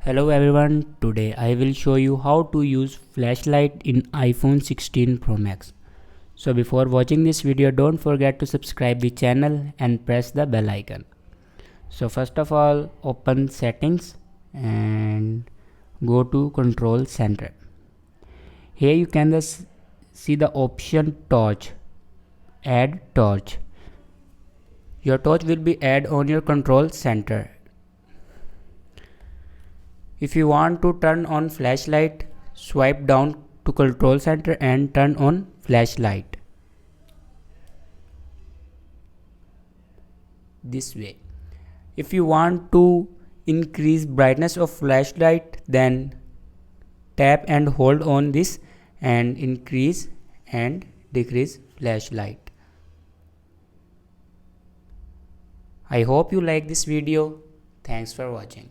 Hello everyone, today I will show you how to use flashlight in iPhone 16 Pro Max. So before watching this video, don't forget to subscribe the channel and press the bell icon. So first of all, open settings and go to control center. Here you can just see the option torch, add torch. Your torch will be add on your control center. If you want to turn on flashlight, swipe down to control center and turn on flashlight. This way. If you want to increase brightness of flashlight, then tap and hold on this and increase and decrease flashlight. I hope you like this video. Thanks for watching.